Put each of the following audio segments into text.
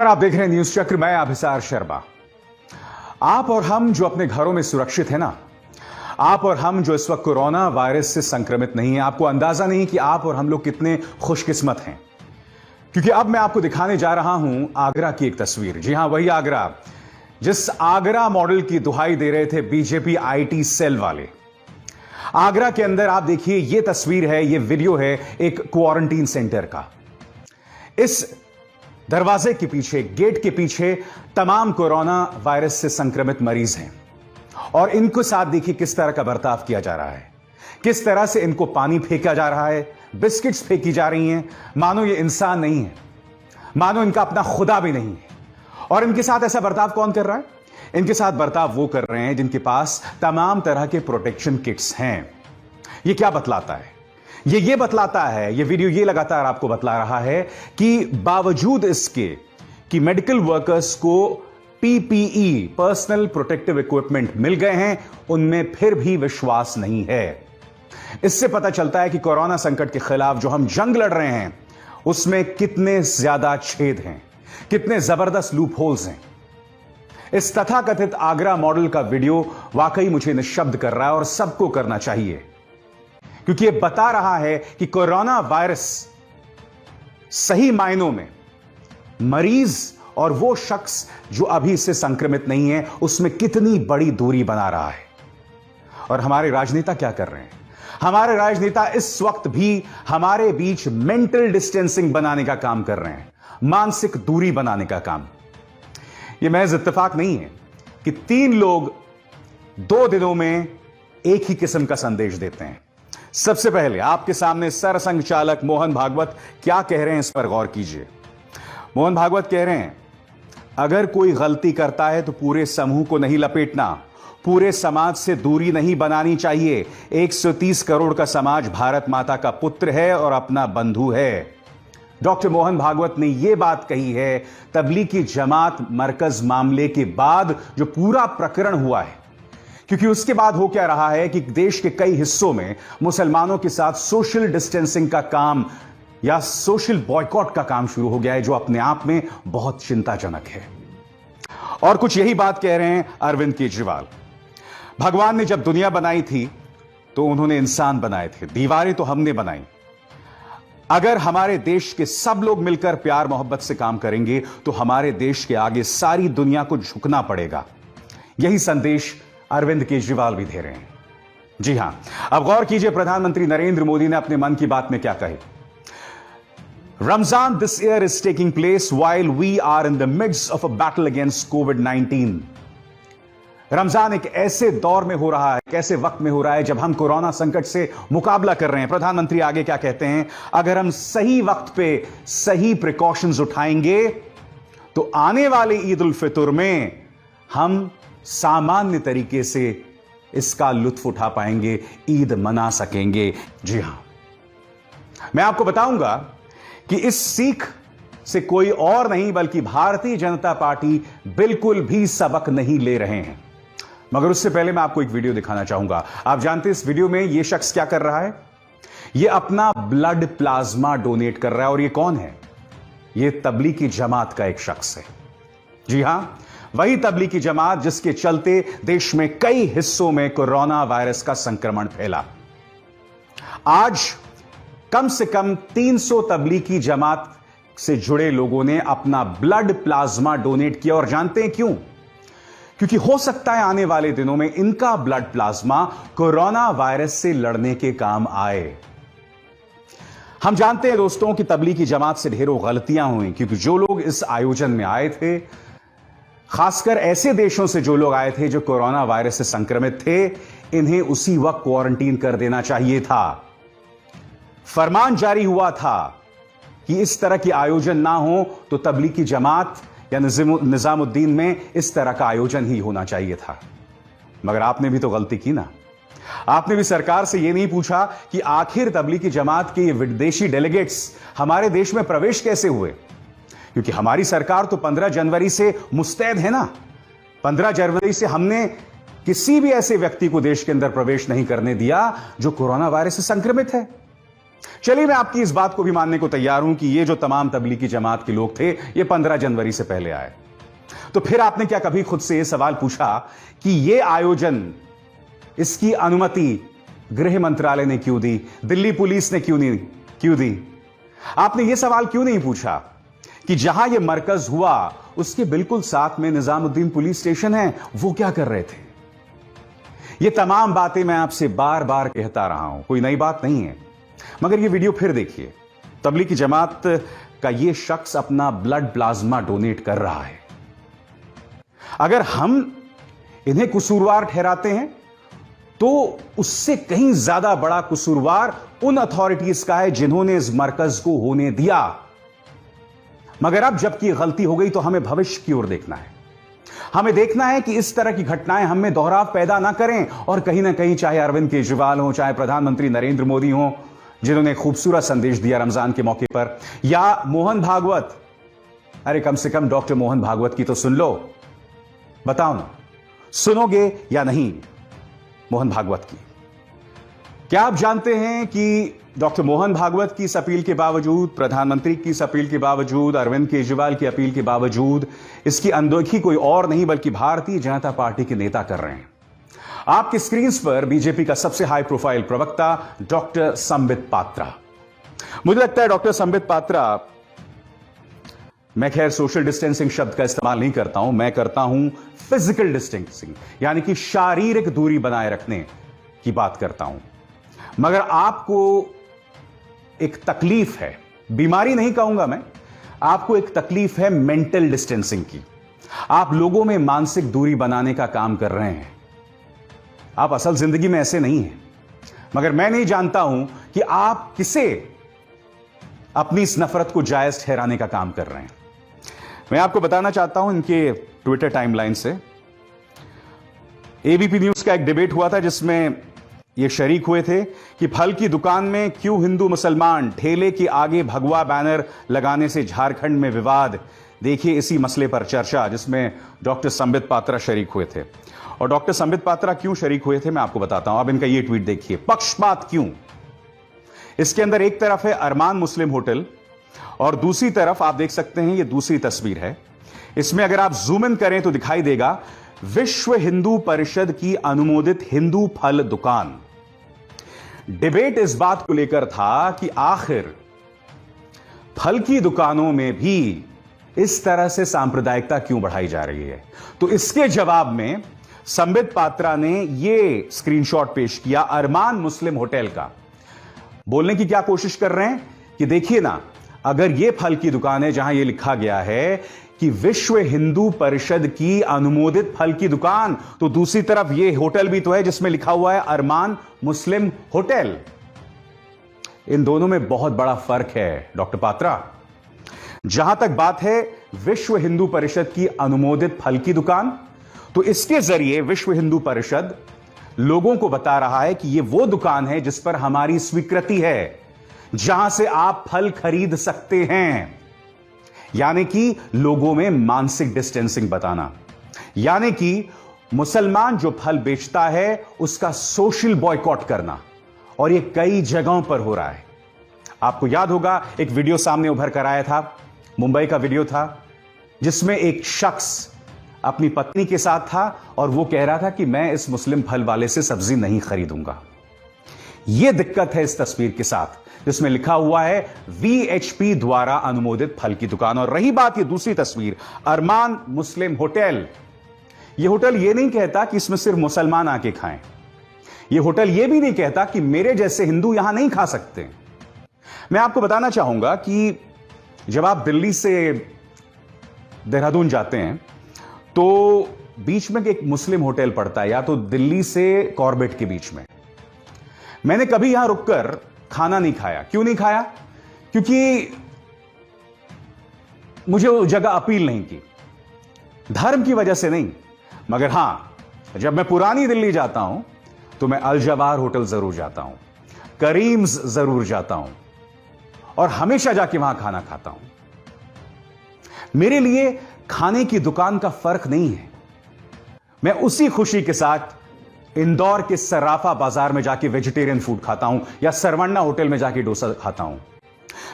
आप देख रहे हैं न्यूज चक्र। मैं अभिसार शर्मा। आप और हम जो अपने घरों में सुरक्षित है ना, आप और हम जो इस वक्त कोरोना वायरस से संक्रमित नहीं है, आपको अंदाजा नहीं कि आप और हम लोग कितने खुशकिस्मत हैं। क्योंकि अब मैं आपको दिखाने जा रहा हूं आगरा की एक तस्वीर। जी हां, वही आगरा जिस आगरा मॉडल की दुहाई दे रहे थे बीजेपी आईटी सेल वाले। आगरा के अंदर आप देखिए, यह तस्वीर है, यह वीडियो है एक क्वारंटीन सेंटर का। इस दरवाजे के पीछे, गेट के पीछे तमाम कोरोना वायरस से संक्रमित मरीज हैं और इनको साथ देखिए किस तरह का बर्ताव किया जा रहा है, किस तरह से इनको पानी फेंका जा रहा है, बिस्किट्स फेंकी जा रही हैं, मानो ये इंसान नहीं है, मानो इनका अपना खुदा भी नहीं है। और इनके साथ ऐसा बर्ताव कौन कर रहा है? इनके साथ बर्ताव वो कर रहे हैं जिनके पास तमाम तरह के प्रोटेक्शन किट्स हैं। ये क्या बतलाता है? ये बतलाता है, ये वीडियो ये लगातार आपको बतला रहा है कि बावजूद इसके कि मेडिकल वर्कर्स को पीपीई, पर्सनल प्रोटेक्टिव इक्विपमेंट मिल गए हैं, उनमें फिर भी विश्वास नहीं है। इससे पता चलता है कि कोरोना संकट के खिलाफ जो हम जंग लड़ रहे हैं उसमें कितने ज्यादा छेद हैं, कितने जबरदस्त लूप होल्स हैं। इस तथाकथित आगरा मॉडल का वीडियो वाकई मुझे निशब्द कर रहा है और सबको करना चाहिए, क्योंकि यह बता रहा है कि कोरोना वायरस सही मायनों में मरीज और वो शख्स जो अभी इससे संक्रमित नहीं है उसमें कितनी बड़ी दूरी बना रहा है। और हमारे राजनेता क्या कर रहे हैं? हमारे राजनेता इस वक्त भी हमारे बीच मेंटल डिस्टेंसिंग बनाने का काम कर रहे हैं, मानसिक दूरी बनाने का काम। यह महज इत्तेफाक नहीं है कि 3 लोग 2 दिनों में एक ही किस्म का संदेश देते हैं। सबसे पहले आपके सामने सरसंघ चालक मोहन भागवत क्या कह रहे हैं, इस पर गौर कीजिए। मोहन भागवत कह रहे हैं, अगर कोई गलती करता है तो पूरे समूह को नहीं लपेटना, पूरे समाज से दूरी नहीं बनानी चाहिए। 130 करोड़ का समाज भारत माता का पुत्र है और अपना बंधु है। डॉक्टर मोहन भागवत ने यह बात कही है तबलीगी जमात मरकज मामले के बाद जो पूरा प्रकरण हुआ है, क्योंकि उसके बाद हो क्या रहा है कि देश के कई हिस्सों में मुसलमानों के साथ सोशल डिस्टेंसिंग का काम या सोशल बॉयकॉट का काम शुरू हो गया है, जो अपने आप में बहुत चिंताजनक है। और कुछ यही बात कह रहे हैं अरविंद केजरीवाल। भगवान ने जब दुनिया बनाई थी तो उन्होंने इंसान बनाए थे, दीवारें तो हमने बनाई। अगर हमारे देश के सब लोग मिलकर प्यार मोहब्बत से काम करेंगे तो हमारे देश के आगे सारी दुनिया को झुकना पड़ेगा। यही संदेश अरविंद केजरीवाल भी दे रहे हैं। जी हां, अब गौर कीजिए प्रधानमंत्री नरेंद्र मोदी ने अपने मन की बात में क्या कही। Ramzan this year is taking place while we are in the midst of a battle against कोविड-19। रमजान एक ऐसे दौर में हो रहा है, एक ऐसे वक्त में हो रहा है जब हम कोरोना संकट से मुकाबला कर रहे हैं। प्रधानमंत्री आगे क्या कहते हैं, अगर हम सही वक्त पे सही प्रिकॉशंस उठाएंगे तो आने वाले ईद उल फितर में हम सामान्य तरीके से इसका लुत्फ उठा पाएंगे, ईद मना सकेंगे। जी हां, मैं आपको बताऊंगा कि इस सीख से कोई और नहीं बल्कि भारतीय जनता पार्टी बिल्कुल भी सबक नहीं ले रहे हैं। मगर उससे पहले मैं आपको एक वीडियो दिखाना चाहूंगा। आप जानते हैं इस वीडियो में यह शख्स क्या कर रहा है? यह अपना ब्लड प्लाज्मा डोनेट कर रहा है। और यह कौन है? यह तबलीगी जमात का एक शख्स है। जी हां, वही तबलीगी जमात जिसके चलते देश में कई हिस्सों में कोरोना वायरस का संक्रमण फैला। आज कम से कम 300 तबलीगी जमात से जुड़े लोगों ने अपना ब्लड प्लाज्मा डोनेट किया। और जानते हैं क्यों? क्योंकि हो सकता है आने वाले दिनों में इनका ब्लड प्लाज्मा कोरोना वायरस से लड़ने के काम आए। हम जानते हैं दोस्तों कि तबलीगी जमात से ढेरों गलतियां हुई, क्योंकि जो लोग इस आयोजन में आए थे, खासकर ऐसे देशों से जो लोग आए थे जो कोरोना वायरस से संक्रमित थे, इन्हें उसी वक्त क्वारंटीन कर देना चाहिए था। फरमान जारी हुआ था कि इस तरह की आयोजन ना हो तो तबलीगी जमात या निजामुद्दीन में इस तरह का आयोजन ही होना चाहिए था। मगर आपने भी तो गलती की ना। आपने भी सरकार से यह नहीं पूछा कि आखिर तबलीगी जमात के ये विदेशी डेलीगेट्स हमारे देश में प्रवेश कैसे हुए, क्योंकि हमारी सरकार तो 15 जनवरी से मुस्तैद है ना। 15 जनवरी से हमने किसी भी ऐसे व्यक्ति को देश के अंदर प्रवेश नहीं करने दिया जो कोरोना वायरस से संक्रमित है। चलिए, मैं आपकी इस बात को भी मानने को तैयार हूं कि ये जो तमाम तबलीगी जमात के लोग थे, ये 15 जनवरी से पहले आए। तो फिर आपने क्या कभी खुद से यह सवाल पूछा कि यह आयोजन, इसकी अनुमति गृह मंत्रालय ने क्यों दी, दिल्ली पुलिस ने क्यों दी? आपने यह सवाल क्यों नहीं पूछा कि जहां यह मरकज हुआ उसके बिल्कुल साथ में निजामुद्दीन पुलिस स्टेशन है, वो क्या कर रहे थे? ये तमाम बातें मैं आपसे बार बार कहता रहा हूं, कोई नई बात नहीं है। मगर ये वीडियो फिर देखिए। तबलीगी जमात का ये शख्स अपना ब्लड प्लाज्मा डोनेट कर रहा है। अगर हम इन्हें कसूरवार ठहराते हैं तो उससे कहीं ज्यादा बड़ा कसूरवार उन अथॉरिटीज का है जिन्होंने इस मरकज को होने दिया। मगर अब जबकि गलती हो गई तो हमें भविष्य की ओर देखना है। हमें देखना है कि इस तरह की घटनाएं हम में दोहराव पैदा ना करें और कहीं ना कहीं, चाहे अरविंद केजरीवाल हो, चाहे प्रधानमंत्री नरेंद्र मोदी हो जिन्होंने खूबसूरत संदेश दिया रमजान के मौके पर, या मोहन भागवत, अरे कम से कम डॉक्टर मोहन भागवत की तो सुन लो। बताओ ना, सुनोगे या नहीं मोहन भागवत की? क्या आप जानते हैं कि डॉक्टर मोहन भागवत की इस अपील के बावजूद, प्रधानमंत्री की इस अपील के बावजूद, अरविंद केजरीवाल की अपील के बावजूद इसकी अनदेखी कोई और नहीं बल्कि भारतीय जनता पार्टी के नेता कर रहे हैं। आपकी स्क्रीन पर बीजेपी का सबसे हाई प्रोफाइल प्रवक्ता डॉक्टर संबित पात्रा। मुझे लगता है डॉक्टर संबित पात्रा, मैं खैर सोशल डिस्टेंसिंग शब्द का इस्तेमाल नहीं करता हूं, मैं करता हूं फिजिकल डिस्टेंसिंग, यानी कि शारीरिक दूरी बनाए रखने की बात करता हूं। मगर आपको एक तकलीफ है, बीमारी नहीं कहूंगा मैं, आपको एक तकलीफ है मेंटल डिस्टेंसिंग की। आप लोगों में मानसिक दूरी बनाने का काम कर रहे हैं। आप असल जिंदगी में ऐसे नहीं हैं, मगर मैं नहीं जानता हूं कि आप किसे अपनी इस नफरत को जायज ठहराने का काम कर रहे हैं। मैं आपको बताना चाहता हूं इनके ट्विटर टाइमलाइन से, एबीपी न्यूज का एक डिबेट हुआ था जिसमें ये शरीक हुए थे कि फल की दुकान में क्यों हिंदू मुसलमान, ठेले के आगे भगवा बैनर लगाने से झारखंड में विवाद। देखिए इसी मसले पर चर्चा जिसमें डॉक्टर संबित पात्रा शरीक हुए थे। और डॉक्टर संबित पात्रा क्यों शरीक हुए थे मैं आपको बताता हूं। अब इनका ये ट्वीट देखिए, पक्षपात क्यों। इसके अंदर एक तरफ है अरमान मुस्लिम होटल और दूसरी तरफ आप देख सकते हैं, ये दूसरी तस्वीर है। इसमें अगर आप जूम इन करें तो दिखाई देगा विश्व हिंदू परिषद की अनुमोदित हिंदू फल दुकान। डिबेट इस बात को लेकर था कि आखिर फल की दुकानों में भी इस तरह से सांप्रदायिकता क्यों बढ़ाई जा रही है। तो इसके जवाब में संबित पात्रा ने यह स्क्रीनशॉट पेश किया अरमान मुस्लिम होटल का। बोलने की क्या कोशिश कर रहे हैं कि देखिए ना, अगर यह फल की दुकान है जहां यह लिखा गया है कि विश्व हिंदू परिषद की अनुमोदित फल की दुकान, तो दूसरी तरफ यह होटल भी तो है जिसमें लिखा हुआ है अरमान मुस्लिम होटल। इन दोनों में बहुत बड़ा फर्क है डॉक्टर पात्रा। जहां तक बात है विश्व हिंदू परिषद की अनुमोदित फल की दुकान, तो इसके जरिए विश्व हिंदू परिषद लोगों को बता रहा है कि यह वो दुकान है जिस पर हमारी स्वीकृति है, जहां से आप फल खरीद सकते हैं। यानी कि लोगों में मानसिक डिस्टेंसिंग बताना, यानी कि मुसलमान जो फल बेचता है उसका सोशल बॉयकॉट करना। और यह कई जगहों पर हो रहा है। आपको याद होगा एक वीडियो सामने उभर कर आया था, मुंबई का वीडियो था, जिसमें एक शख्स अपनी पत्नी के साथ था और वो कह रहा था कि मैं इस मुस्लिम फल वाले से सब्जी नहीं खरीदूंगा। यह दिक्कत है इस तस्वीर के साथ जिसमें लिखा हुआ है वीएचपी द्वारा अनुमोदित फल की दुकान। और रही बात ये दूसरी तस्वीर, अरमान मुस्लिम होटल, यह होटल यह नहीं कहता कि इसमें सिर्फ मुसलमान आके खाएं। यह होटल यह भी नहीं कहता कि मेरे जैसे हिंदू यहां नहीं खा सकते। मैं आपको बताना चाहूंगा कि जब आप दिल्ली से देहरादून जाते हैं तो बीच में एक मुस्लिम होटल पड़ता है, या तो दिल्ली से कॉर्बेट के बीच में। मैंने कभी यहां रुककर खाना नहीं खाया। क्यों नहीं खाया? क्योंकि मुझे वो जगह अपील नहीं की, धर्म की वजह से नहीं। मगर हां, जब मैं पुरानी दिल्ली जाता हूं तो मैं अल जवाहर होटल जरूर जाता हूं, करीम्स जरूर जाता हूं और हमेशा जाके वहां खाना खाता हूं। मेरे लिए खाने की दुकान का फर्क नहीं है। मैं उसी खुशी के साथ इंदौर के सर्राफा बाजार में जाके वेजिटेरियन फूड खाता हूं या सरवण्णा होटल में जाके डोसा खाता हूं,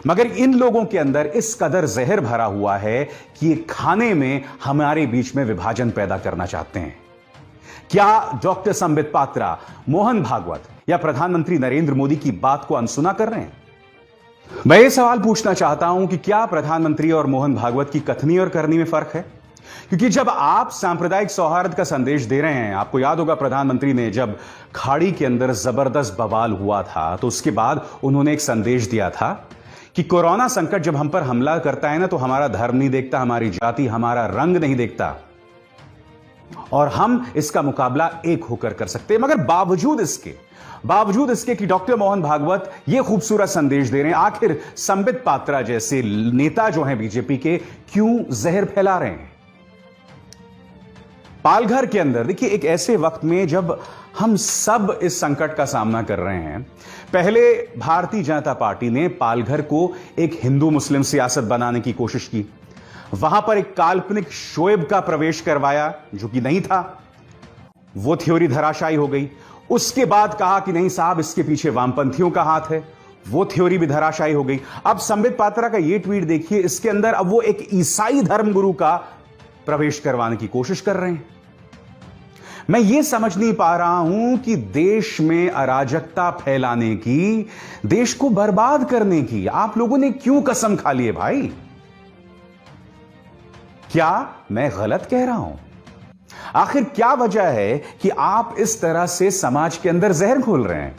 मगर इन लोगों के अंदर इस कदर जहर भरा हुआ है कि ये खाने में हमारे बीच में विभाजन पैदा करना चाहते हैं। क्या डॉक्टर संबित पात्रा, मोहन भागवत या प्रधानमंत्री नरेंद्र मोदी की बात को अनसुना कर रहे हैं? मैं ये सवाल पूछना चाहता हूं कि क्या प्रधानमंत्री और मोहन भागवत की कथनी और करनी में फर्क है? क्योंकि जब आप सांप्रदायिक सौहार्द का संदेश दे रहे हैं, आपको याद होगा प्रधानमंत्री ने जब खाड़ी के अंदर जबरदस्त बवाल हुआ था तो उसके बाद उन्होंने एक संदेश दिया था कि कोरोना संकट जब हम पर हमला करता है ना, तो हमारा धर्म नहीं देखता, हमारी जाति, हमारा रंग नहीं देखता, और हम इसका मुकाबला एक होकर कर सकते हैं। मगर बावजूद इसके कि डॉक्टर मोहन भागवत यह खूबसूरत संदेश दे रहे हैं, आखिर संबित पात्रा जैसे नेता जो हैं बीजेपी के, क्यों जहर फैला रहे हैं? पालघर के अंदर देखिए, एक ऐसे वक्त में जब हम सब इस संकट का सामना कर रहे हैं, पहले भारतीय जनता पार्टी ने पालघर को एक हिंदू मुस्लिम सियासत बनाने की कोशिश की, वहां पर एक काल्पनिक शोएब का प्रवेश करवाया जो कि नहीं था, वो थ्योरी धराशायी हो गई। उसके बाद कहा कि नहीं साहब, इसके पीछे वामपंथियों का हाथ है, वो थ्योरी भी धराशायी हो गई। अब संबित पात्रा का ये ट्वीट देखिए, इसके अंदर अब वो एक ईसाई धर्मगुरु का प्रवेश करवाने की कोशिश कर रहे हैं। मैं ये समझ नहीं पा रहा हूं कि देश में अराजकता फैलाने की, देश को बर्बाद करने की आप लोगों ने क्यों कसम खा ली है भाई? क्या मैं गलत कह रहा हूं? आखिर क्या वजह है कि आप इस तरह से समाज के अंदर जहर घोल रहे हैं?